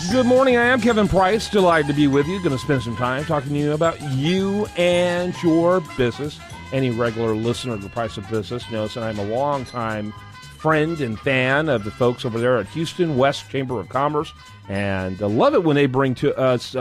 Good morning, I am Kevin Price. Delighted to be with you. Going to spend some time talking to you about you and your business. Any regular listener to the Price of Business knows that I'm a longtime friend and fan of the folks over there at Houston West Chamber of Commerce, and I love it when they bring to us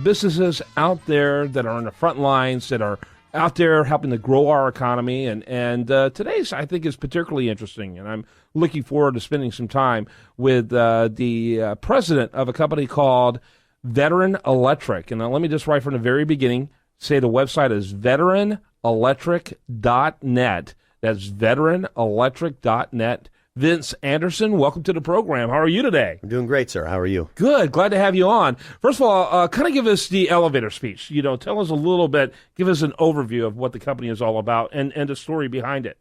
businesses out there that are on the front lines, that are out there helping to grow our economy, and today's, I think, is particularly interesting, and I'm looking forward to spending some time with the president of a company called Veteran Electric. And let me just right from the very beginning say the website is veteranelectric.net. That's veteranelectric.net. Vince Anderson, welcome to the program. How are you today? I'm doing great, sir. How are you? Good. Glad to have you on. First of all, kind of give us the elevator speech. You know, tell us a little bit, give us an overview of what the company is all about and the story behind it.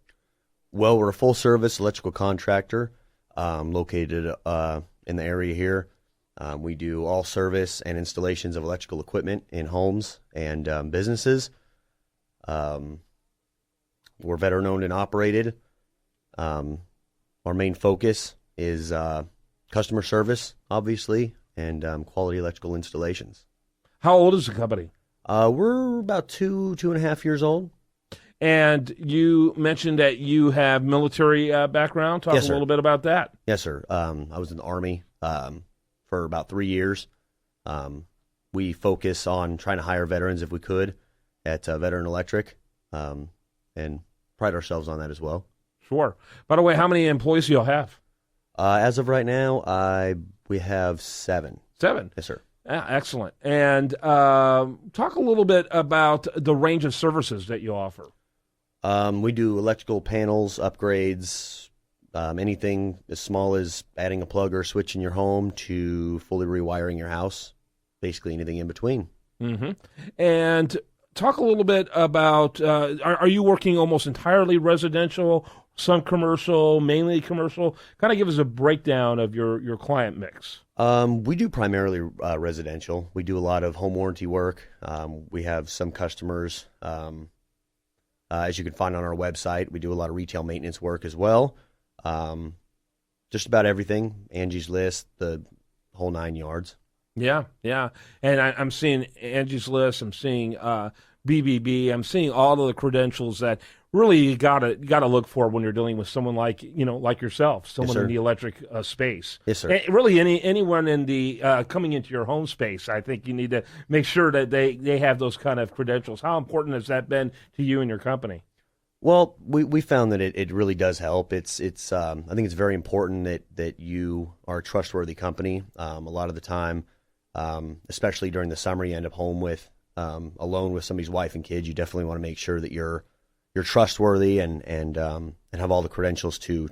Well, we're a full-service electrical contractor located in the area here. We do all service and installations of electrical equipment in homes and businesses. We're veteran-owned and operated. Our main focus is customer service, obviously, and quality electrical installations. How old is the company? We're about 2.5 years old. And you mentioned that you have military background. Talk Yes, a little bit about that. Yes, sir. I was in the Army for about 3 years. We focus on trying to hire veterans if we could at Veteran Electric, and pride ourselves on that as well. Sure. By the way, how many employees do you all have? As of right now, we have 7. 7? Yes, sir. Excellent. And talk a little bit about the range of services that you offer. We do electrical panels, upgrades, anything as small as adding a plug or a switch in your home to fully rewiring your house, basically anything in between. Mm-hmm. And talk a little bit about, are you working almost entirely residential, some commercial, mainly commercial? Kind of give us a breakdown of your client mix. We do primarily residential. We do a lot of home warranty work. We have some customers, as you can find on our website. We do a lot of retail maintenance work as well. Just about everything. Angie's List, the whole 9 yards. Yeah. And I'm seeing Angie's List. I'm seeing BBB. I'm seeing all of the credentials that really you gotta look for when you're dealing with someone like yourself, someone in the electric space. Yes, sir. And really, anyone in the coming into your home space, I think you need to make sure that they have those kind of credentials. How important has that been to you and your company? Well, we found that it really does help. It's I think it's very important that you are a trustworthy company. A lot of the time, especially during the summer, you end up home with alone with somebody's wife and kids. You definitely want to make sure that you're trustworthy and have all the credentials to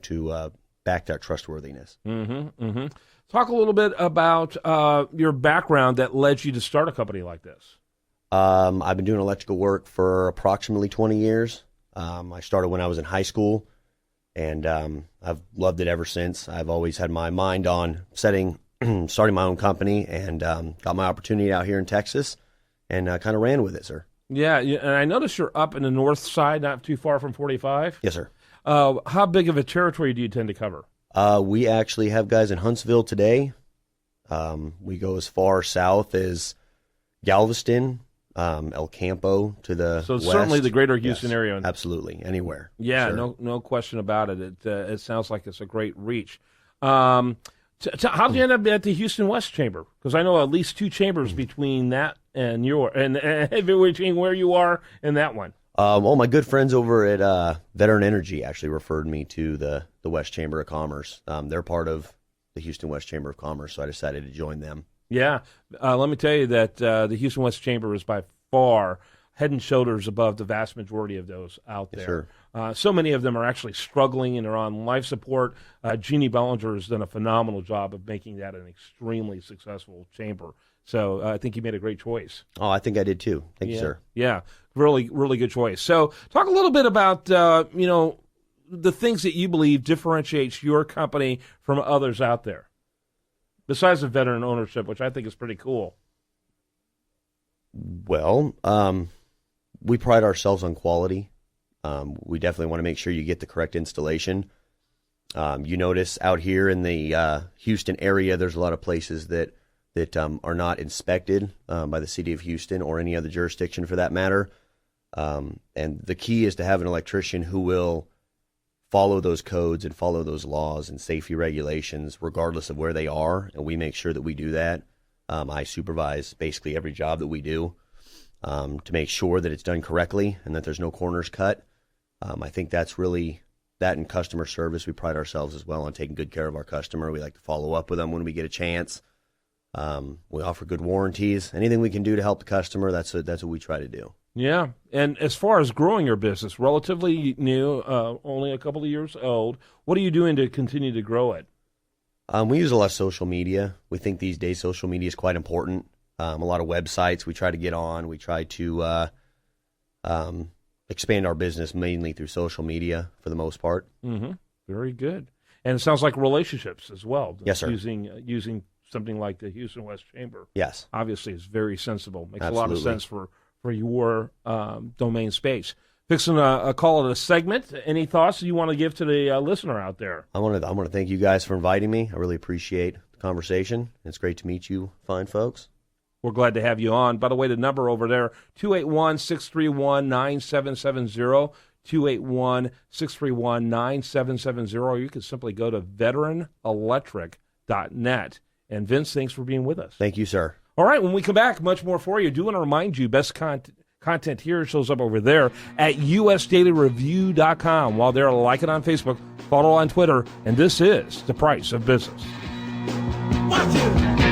back that trustworthiness. Mm-hmm, mm-hmm. Talk a little bit about your background that led you to start a company like this. I've been doing electrical work for approximately 20 years. I started when I was in high school, and I've loved it ever since. I've always had my mind on starting my own company, and got my opportunity out here in Texas, and kind of ran with it, sir. Yeah, and I noticed you're up in the north side, not too far from 45. Yes, sir. How big of a territory do you tend to cover? We actually have guys in Huntsville today. We go as far south as Galveston, El Campo to the So west. certainly the greater Houston area. Absolutely, anywhere. Yeah, sure. no question about it. It sounds like it's a great reach. How did you end up at the Houston West Chamber? Because I know at least 2 chambers between that and between where you are and that one. Well, my good friends over at Veteran Energy actually referred me to the West Chamber of Commerce. They're part of the Houston West Chamber of Commerce, so I decided to join them. Yeah, let me tell you that the Houston West Chamber is by far head and shoulders above the vast majority of those out there. Sure. So many of them are actually struggling and are on life support. Jeannie Bellinger has done a phenomenal job of making that an extremely successful chamber. So I think you made a great choice. Oh, I think I did too. Thank you, sir. Yeah, really, really good choice. So talk a little bit about, the things that you believe differentiates your company from others out there, besides the veteran ownership, which I think is pretty cool. Well, we pride ourselves on quality. We definitely want to make sure you get the correct installation. You notice out here in the Houston area, there's a lot of places that are not inspected by the city of Houston or any other jurisdiction for that matter. And the key is to have an electrician who will follow those codes and follow those laws and safety regulations regardless of where they are, and we make sure that we do that. I supervise basically every job that we do to make sure that it's done correctly and that there's no corners cut. I think that's really that in customer service. We pride ourselves as well on taking good care of our customer. We like to follow up with them when we get a chance. We offer good warranties. Anything we can do to help the customer, that's what we try to do. Yeah, and as far as growing your business, relatively new, only a couple of years old, what are you doing to continue to grow it? We use a lot of social media. We think these days social media is quite important. A lot of websites we try to get on. We try to expand our business mainly through social media for the most part. Mm-hmm. Very good. And it sounds like relationships as well. Yes, sir. Using something like the Houston West Chamber. Yes. Obviously, it's very sensible. Makes Absolutely. a lot of sense for your domain space. Fixing a call it a segment. Any thoughts you want to give to the listener out there? I want to thank you guys for inviting me. I really appreciate the conversation. It's great to meet you fine folks. We're glad to have you on. By the way, the number over there, 281-631-9770, 281-631-9770, or you can simply go to veteranelectric.net. And Vince, thanks for being with us. Thank you, sir. All right, when we come back, much more for you. Do want to remind you, best content here shows up over there at usdailyreview.com. While there, like it on Facebook, follow on Twitter, and this is The Price of Business. Watch it!